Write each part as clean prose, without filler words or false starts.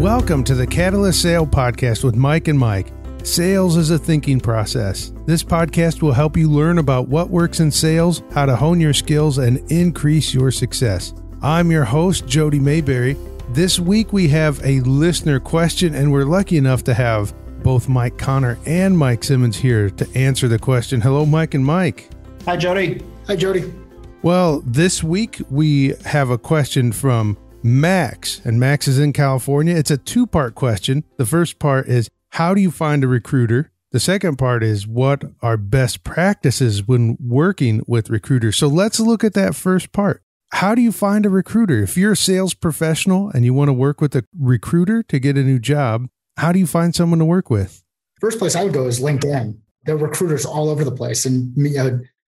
Welcome to the Catalyst Sale Podcast with Mike and Mike. Sales is a thinking process. This podcast will help you learn about what works in sales, how to hone your skills, and increase your success. I'm your host, Jody Mayberry. This week we have a listener question, and we're lucky enough to have both Mike Conner and Mike Simmons here to answer the question. Hello, Mike and Mike. Hi, Jody. Hi, Jody. Well, this week we have a question from Max, and Max is in California. It's a two-part question. The first part is, how do you find a recruiter? The second part is, what are best practices when working with recruiters? So let's look at that first part. How do you find a recruiter? If you're a sales professional and you want to work with a recruiter to get a new job, how do you find someone to work with? First place I would go is LinkedIn. There are recruiters all over the place. And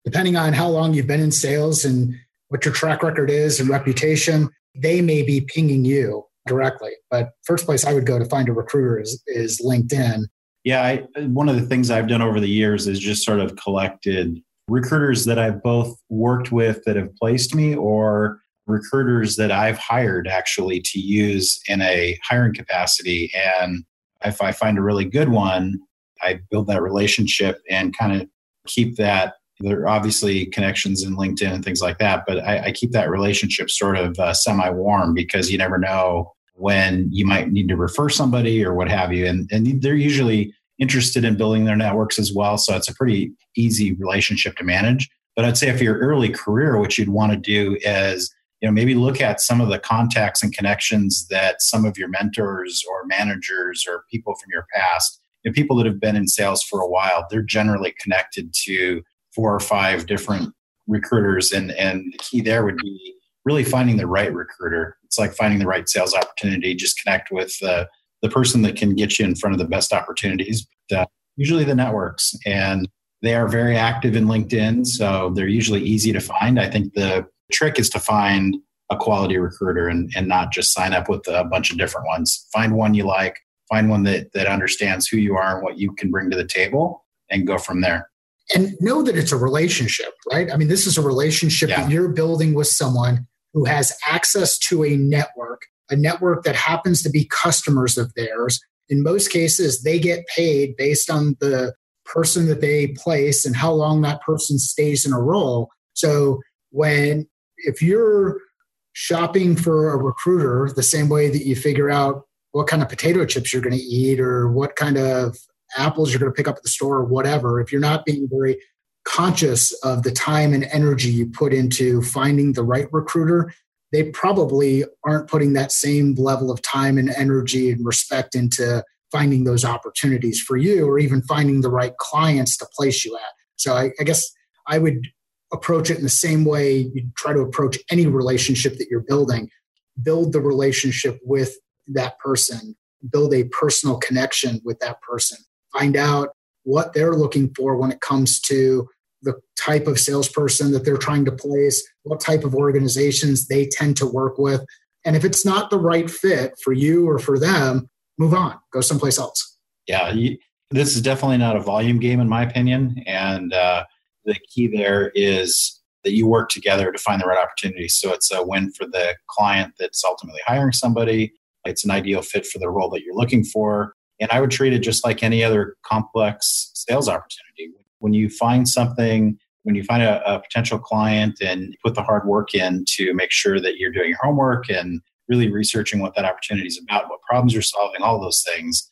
depending on how long you've been in sales and what your track record is and reputation, they may be pinging you directly. But first place I would go to find a recruiter is LinkedIn. Yeah, one of the things I've done over the years is just sort of collected recruiters that I've both worked with that have placed me, or recruiters that I've hired actually to use in a hiring capacity. And if I find a really good one, I build that relationship and kind of keep that. There are obviously connections in LinkedIn and things like that, but I keep that relationship sort of semi-warm, because you never know when you might need to refer somebody or what have you. And they're usually interested in building their networks as well. So it's a pretty easy relationship to manage. But I'd say if you're early career, what you'd want to do is, maybe look at some of the contacts and connections that some of your mentors or managers or people from your past, people that have been in sales for a while, they're generally connected to 4 or 5 different recruiters. And the key there would be really finding the right recruiter. It's like finding the right sales opportunity. Just connect with the person that can get you in front of the best opportunities. Usually the networks, and they are very active in LinkedIn. So they're usually easy to find. I think the trick is to find a quality recruiter and not just sign up with a bunch of different ones. Find one you like, find one that understands who you are and what you can bring to the table, and go from there. And know that it's a relationship, right? I mean, this is a relationship that you're building with someone who has access to a network that happens to be customers of theirs. In most cases, they get paid based on the person that they place and how long that person stays in a role. So if you're shopping for a recruiter the same way that you figure out what kind of potato chips you're going to eat or what kind of apples you're going to pick up at the store or whatever, if you're not being very conscious of the time and energy you put into finding the right recruiter, they probably aren't putting that same level of time and energy and respect into finding those opportunities for you, or even finding the right clients to place you at. So I guess I would approach it in the same way you try to approach any relationship that you're building. Build the relationship with that person. Build a personal connection with that person. Find out what they're looking for when it comes to the type of salesperson that they're trying to place, what type of organizations they tend to work with. And if it's not the right fit for you or for them, move on, go someplace else. Yeah, this is definitely not a volume game, in my opinion. And the key there is that you work together to find the right opportunities. So it's a win for the client that's ultimately hiring somebody. It's an ideal fit for the role that you're looking for. And I would treat it just like any other complex sales opportunity. When you find something, when you find a potential client and put the hard work in to make sure that you're doing your homework and really researching what that opportunity is about, what problems you're solving, all those things,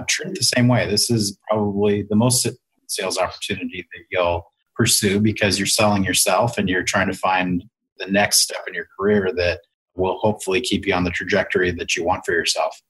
treat it the same way. This is probably the most sales opportunity that you'll pursue, because you're selling yourself and you're trying to find the next step in your career that will hopefully keep you on the trajectory that you want for yourself.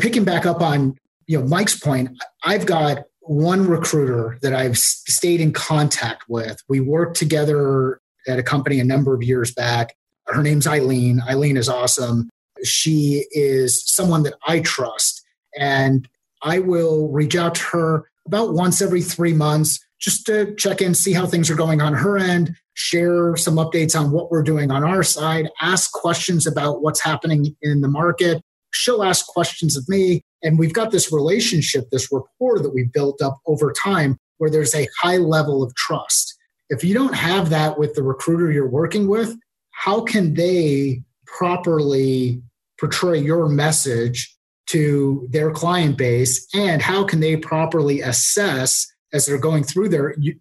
Picking back up on Mike's point, I've got one recruiter that I've stayed in contact with. We worked together at a company a number of years back. Her name's Eileen. Eileen is awesome. She is someone that I trust, and I will reach out to her about once every 3 months just to check in, see how things are going on her end, share some updates on what we're doing on our side, ask questions about what's happening in the market. She'll ask questions of me. And we've got this relationship, this rapport that we've built up over time where there's a high level of trust. If you don't have that with the recruiter you're working with, how can they properly portray your message to their client base, and how can they properly assess as they're going through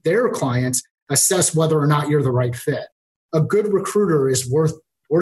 their clients, assess whether or not you're the right fit. A good recruiter is worth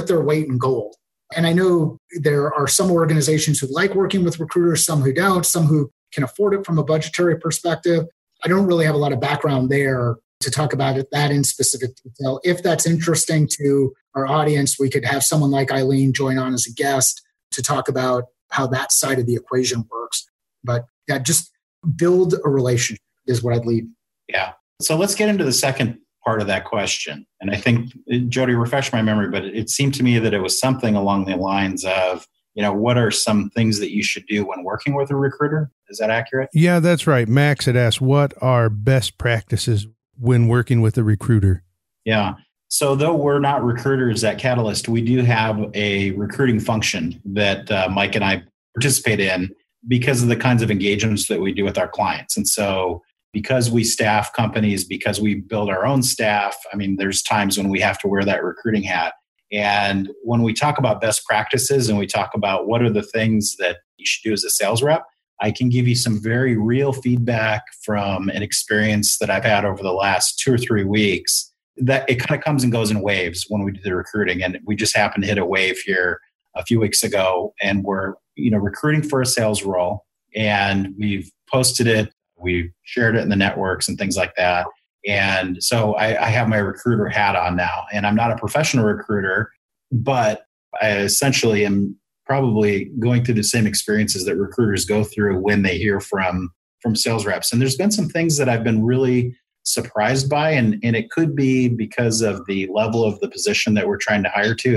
their weight in gold. And I know there are some organizations who like working with recruiters, some who don't, some who can afford it from a budgetary perspective. I don't really have a lot of background there to talk about that in specific detail. If that's interesting to our audience, we could have someone like Eileen join on as a guest to talk about how that side of the equation works. But yeah, just build a relationship is what I'd leave. Yeah. So let's get into the second part of that question. And I think, Jody, refresh my memory, but it seemed to me that it was something along the lines of, what are some things that you should do when working with a recruiter? Is that accurate? Yeah, that's right. Max had asked, what are best practices when working with a recruiter? Yeah. So though we're not recruiters at Catalyst, we do have a recruiting function that Mike and I participate in because of the kinds of engagements that we do with our clients. And so because we staff companies, because we build our own staff, there's times when we have to wear that recruiting hat. And when we talk about best practices and we talk about what are the things that you should do as a sales rep, I can give you some very real feedback from an experience that I've had over the last 2 or 3 weeks, that it kind of comes and goes in waves when we do the recruiting. And we just happened to hit a wave here a few weeks ago, and we're recruiting for a sales role, and we've posted it, we've shared it in the networks and things like that. And so I have my recruiter hat on now, and I'm not a professional recruiter, but I essentially am probably going through the same experiences that recruiters go through when they hear from sales reps. And there's been some things that I've been really surprised by, and it could be because of the level of the position that we're trying to hire to.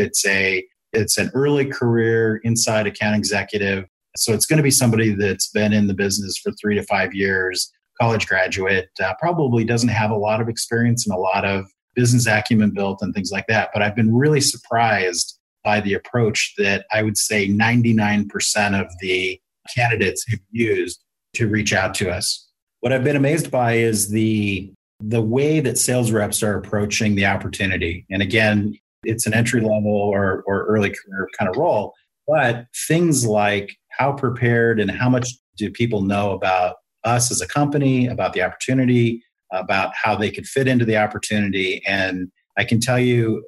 It's an early career inside account executive. So it's going to be somebody that's been in the business for 3 to 5 years, college graduate, probably doesn't have a lot of experience and a lot of business acumen built and things like that. But I've been really surprised by the approach that I would say 99% of the candidates have used to reach out to us. What I've been amazed by is the way that sales reps are approaching the opportunity. And again, it's an entry level or early career kind of role, but things like how prepared and how much do people know about us as a company, about the opportunity, about how they could fit into the opportunity. And I can tell you,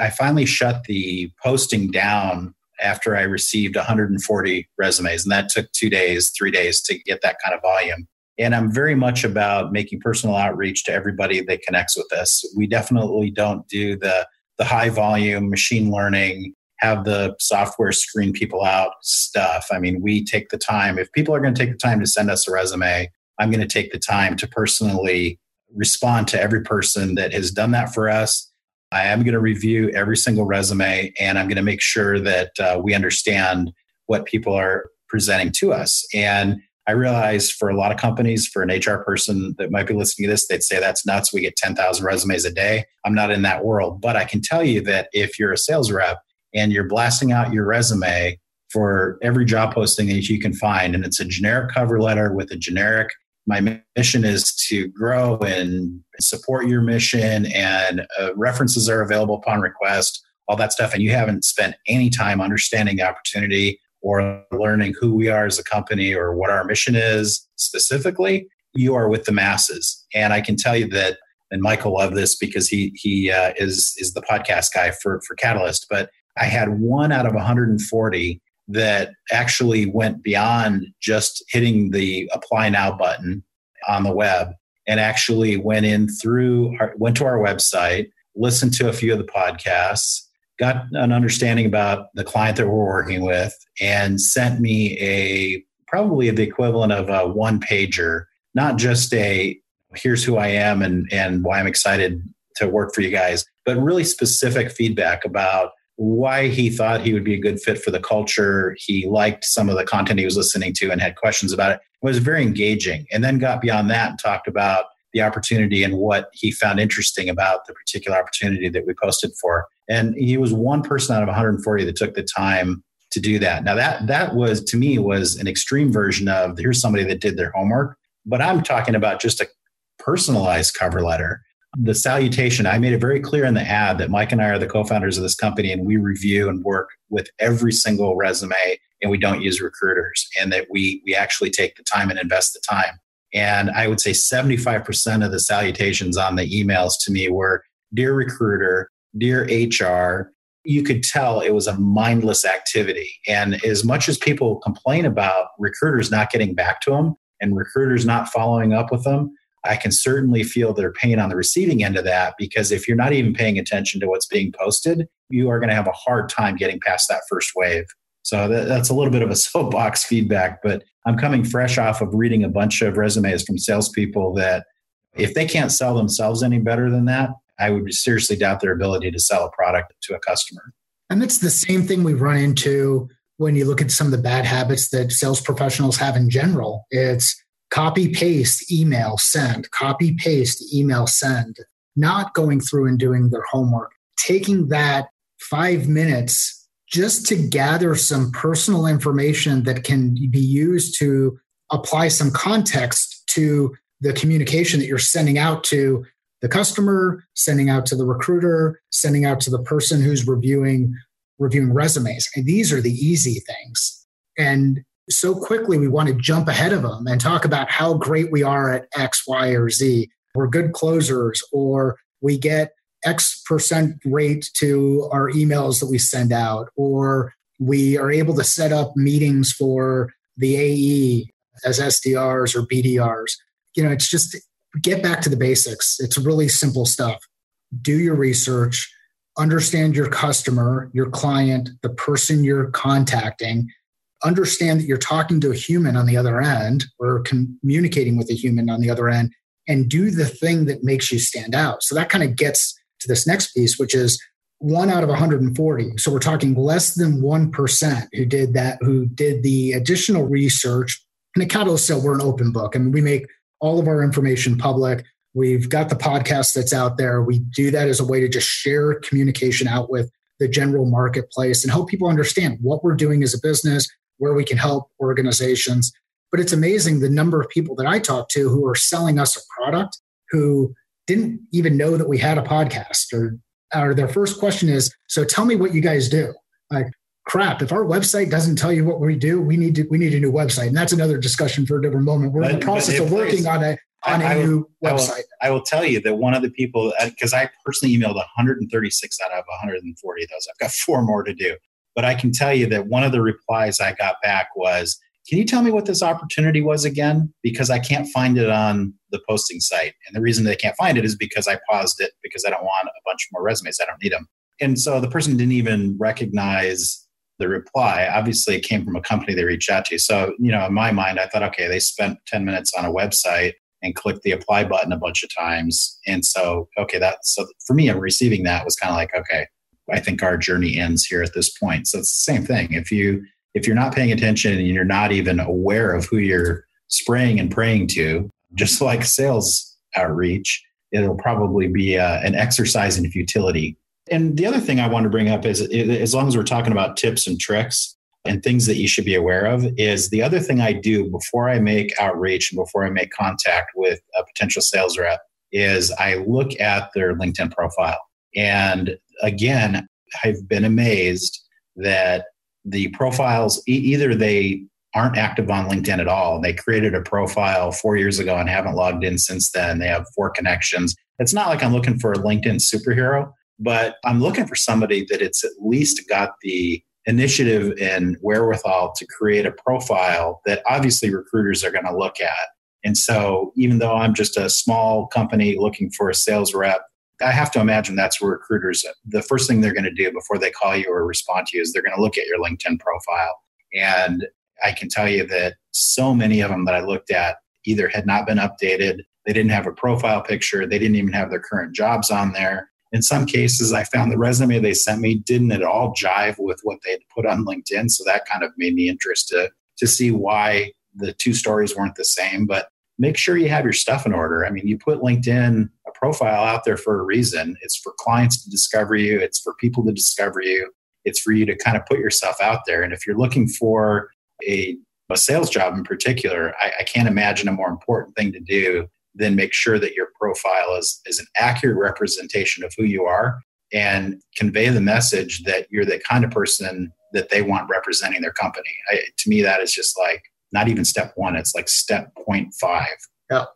I finally shut the posting down after I received 140 resumes. And that took 2 days, 3 days to get that kind of volume. And I'm very much about making personal outreach to everybody that connects with us. We definitely don't do the high volume machine learning, have the software screen people out stuff. We take the time. If people are going to take the time to send us a resume, I'm going to take the time to personally respond to every person that has done that for us. I am going to review every single resume, and I'm going to make sure that we understand what people are presenting to us. And I realize for a lot of companies, for an HR person that might be listening to this, they'd say that's nuts. We get 10,000 resumes a day. I'm not in that world. But I can tell you that if you're a sales rep and you're blasting out your resume for every job posting that you can find, and it's a generic cover letter with a generic, my mission is to grow and support your mission, and references are available upon request, all that stuff. And you haven't spent any time understanding the opportunity or learning who we are as a company or what our mission is specifically, you are with the masses. And I can tell you that, and Michael loved this because he is the podcast guy for Catalyst, but I had 1 out of 140 that actually went beyond just hitting the apply now button on the web and actually went to our website, listened to a few of the podcasts, got an understanding about the client that we're working with, and sent me probably the equivalent of a 1-pager, not just here's who I am and why I'm excited to work for you guys, but really specific feedback about why he thought he would be a good fit for the culture. He liked some of the content he was listening to and had questions about it. It was very engaging. And then got beyond that and talked about the opportunity and what he found interesting about the particular opportunity that we posted for. And he was one person out of 140 that took the time to do that. Now that was, to me, was an extreme version of here's somebody that did their homework, but I'm talking about just a personalized cover letter. the salutation, I made it very clear in the ad that Mike and I are the co-founders of this company, and we review and work with every single resume, and we don't use recruiters, and that we actually take the time and invest the time. And I would say 75% of the salutations on the emails to me were, "Dear recruiter, dear HR." You could tell it was a mindless activity. And as much as people complain about recruiters not getting back to them and recruiters not following up with them, I can certainly feel their pain on the receiving end of that, because if you're not even paying attention to what's being posted, you are going to have a hard time getting past that first wave. So that's a little bit of a soapbox feedback, but I'm coming fresh off of reading a bunch of resumes from salespeople that if they can't sell themselves any better than that, I would seriously doubt their ability to sell a product to a customer. And that's the same thing we run into when you look at some of the bad habits that sales professionals have in general. It's copy, paste, email, send, copy, paste, email, send, not going through and doing their homework, taking that 5 minutes just to gather some personal information that can be used to apply some context to the communication that you're sending out to the customer, sending out to the recruiter, sending out to the person who's reviewing resumes. And these are the easy things. And so quickly we want to jump ahead of them and talk about how great we are at X, Y, or Z. We're good closers, or we get X% rate to our emails that we send out, or we are able to set up meetings for the AE as SDRs or BDRs. It's just get back to the basics. It's really simple stuff. Do your research, understand your customer, your client, the person you're contacting, understand that you're talking to a human on the other end or communicating with a human on the other end, and do the thing that makes you stand out. So that kind of gets to this next piece, which is 1 out of 140. So we're talking less than 1% who did that, who did the additional research. And at Catalyst Sale, we're an open book. I mean, we make all of our information public. We've got the podcast that's out there. We do that as a way to just share communication out with the general marketplace and help people understand what we're doing as a business, where we can help organizations. But it's amazing the number of people that I talk to who are selling us a product who didn't even know that we had a podcast, or their first question is, "So tell me what you guys do." Like, crap, if our website doesn't tell you what we do, we need a new website. And that's another discussion for a different moment. We're in the process of working on a new website. I will tell you that one of the people, because I personally emailed 136 out of 140 of those. I've got 4 more to do. But I can tell you that one of the replies I got back was, "Can you tell me what this opportunity was again? Because I can't find it on the posting site." And the reason they can't find it is because I paused it because I don't want a bunch more resumes. I don't need them. And so the person didn't even recognize the reply. Obviously, it came from a company they reached out to. So, in my mind, I thought, okay, they spent 10 minutes on a website and clicked the apply button a bunch of times. And so, so for me, I'm receiving that was kind of like, okay, I think our journey ends here at this point. So it's the same thing. If you're not paying attention and you're not even aware of who you're spraying and praying to, just like sales outreach, it'll probably be an exercise in futility. And the other thing I want to bring up is, as long as we're talking about tips and tricks and things that you should be aware of, is the other thing I do before I make outreach and before I make contact with a potential sales rep is I look at their LinkedIn profile. And again, I've been amazed that the profiles, either they aren't active on LinkedIn at all. They created a profile 4 years ago and haven't logged in since then. They have 4 connections. It's not like I'm looking for a LinkedIn superhero, but I'm looking for somebody that it's at least got the initiative and wherewithal to create a profile that obviously recruiters are going to look at. And so even though I'm just a small company looking for a sales rep, I have to imagine that's where recruiters, the first thing they're going to do before they call you or respond to you is they're going to look at your LinkedIn profile. And I can tell you that so many of them that I looked at either had not been updated, they didn't have a profile picture, they didn't even have their current jobs on there. In some cases, I found the resume they sent me didn't at all jive with what they had put on LinkedIn. So that kind of made me interested to see why the 2 stories weren't the same. But make sure you have your stuff in order. I mean, you put LinkedIn, a profile out there for a reason. It's for clients to discover you. It's for people to discover you. It's for you to kind of put yourself out there. And if you're looking for a sales job in particular, I can't imagine a more important thing to do then make sure that your profile is an accurate representation of who you are and convey the message that you're the kind of person that they want representing their company. To me, that is just like not even step 1. It's like step 0.5. Yeah.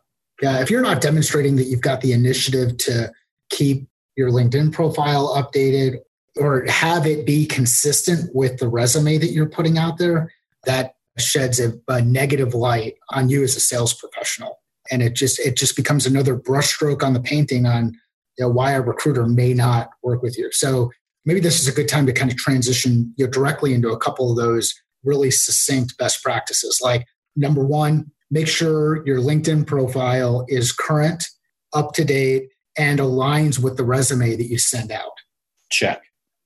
If you're not demonstrating that you've got the initiative to keep your LinkedIn profile updated or have it be consistent with the resume that you're putting out there, that sheds a negative light on you as a sales professional. And it just becomes another brushstroke on the painting on why a recruiter may not work with you. So maybe this is a good time to kind of transition directly into a couple of those really succinct best practices. Like number 1, make sure your LinkedIn profile is current, up to date, and aligns with the resume that you send out. Check.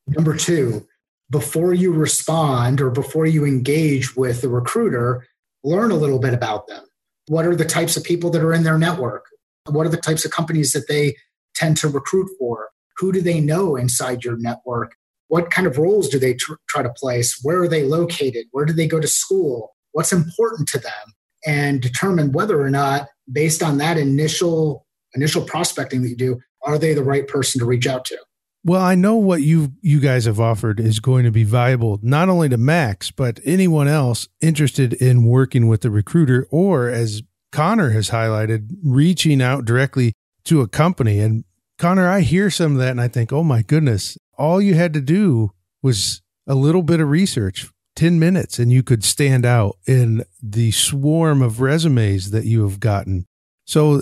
Number 2, before you respond or before you engage with the recruiter, learn a little bit about them. What are the types of people that are in their network? What are the types of companies that they tend to recruit for? Who do they know inside your network? What kind of roles do they try to place? Where are they located? Where do they go to school? What's important to them? And determine whether or not, based on that initial prospecting that you do, are they the right person to reach out to? Well, I know what you guys have offered is going to be valuable, not only to Max, but anyone else interested in working with the recruiter, or as Conner has highlighted, reaching out directly to a company. And Conner, I hear some of that and I think, oh my goodness, all you had to do was a little bit of research, 10 minutes, and you could stand out in the swarm of resumes that you have gotten. So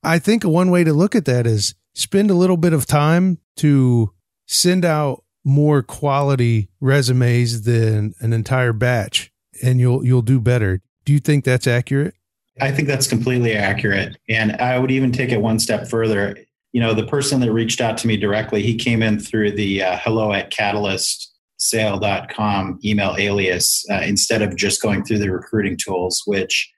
I think one way to look at that is spend a little bit of time to send out more quality resumes than an entire batch, and you'll do better. Do you think that's accurate? I think that's completely accurate. And I would even take it one step further. The person that reached out to me directly, he came in through the hello@catalystsale.com email alias instead of just going through the recruiting tools, which,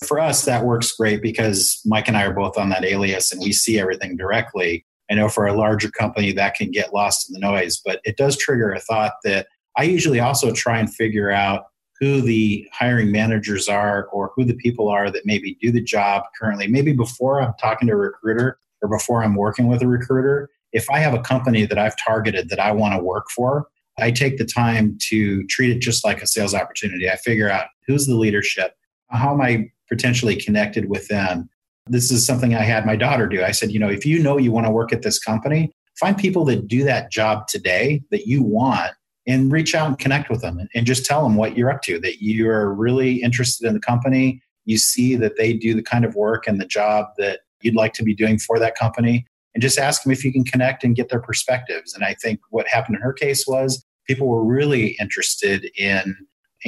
for us, that works great because Mike and I are both on that alias and we see everything directly. I know for a larger company that can get lost in the noise, but it does trigger a thought that I usually also try and figure out who the hiring managers are or who the people are that maybe do the job currently, maybe before I'm talking to a recruiter or before I'm working with a recruiter. If I have a company that I've targeted that I want to work for, I take the time to treat it just like a sales opportunity. I figure out who's the leadership, how am I potentially connected with them. This is something I had my daughter do. I said, if you want to work at this company, find people that do that job today that you want and reach out and connect with them and just tell them what you're up to, that you're really interested in the company. You see that they do the kind of work and the job that you'd like to be doing for that company, and just ask them if you can connect and get their perspectives. And I think what happened in her case was people were really interested in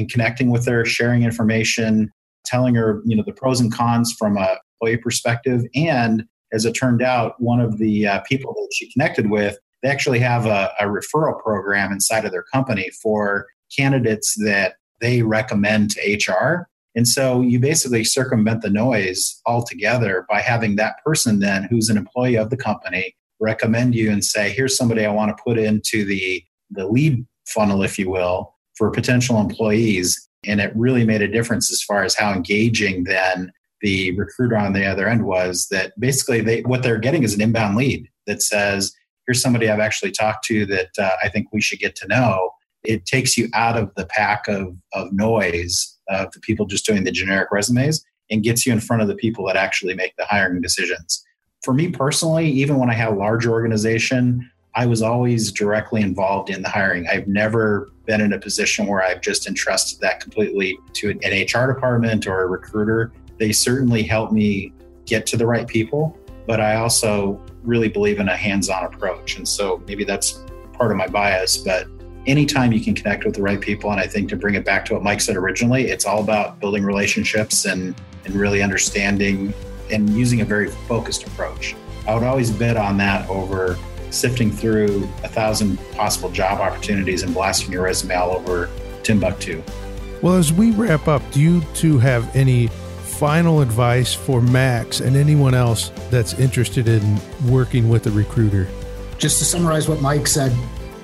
connecting with her, sharing information, telling her, the pros and cons from a employee perspective. And as it turned out, one of the people that she connected with, they actually have a referral program inside of their company for candidates that they recommend to HR. And so you basically circumvent the noise altogether by having that person then who's an employee of the company recommend you and say, here's somebody I want to put into the lead funnel, if you will, for potential employees. And it really made a difference as far as how engaging then the recruiter on the other end was, that basically what they're getting is an inbound lead that says, here's somebody I've actually talked to that I think we should get to know. It takes you out of the pack of noise of the people just doing the generic resumes and gets you in front of the people that actually make the hiring decisions. For me personally, even when I had a large organization, I was always directly involved in the hiring. I've never been in a position where I've just entrusted that completely to an HR department or a recruiter. They certainly help me get to the right people, but I also really believe in a hands-on approach. And so maybe that's part of my bias, but anytime you can connect with the right people, and I think to bring it back to what Mike said originally, it's all about building relationships and really understanding and using a very focused approach. I would always bet on that over sifting through 1,000 possible job opportunities and blasting your resume all over Timbuktu. Well, as we wrap up, do you two have any final advice for Max and anyone else that's interested in working with a recruiter? Just to summarize what Mike said,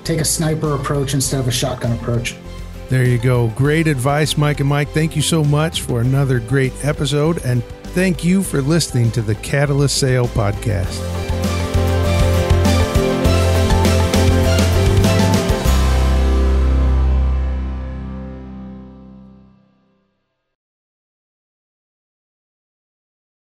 take a sniper approach instead of a shotgun approach. There you go. Great advice, Mike and Mike. Thank you so much for another great episode. And thank you for listening to the Catalyst Sale Podcast.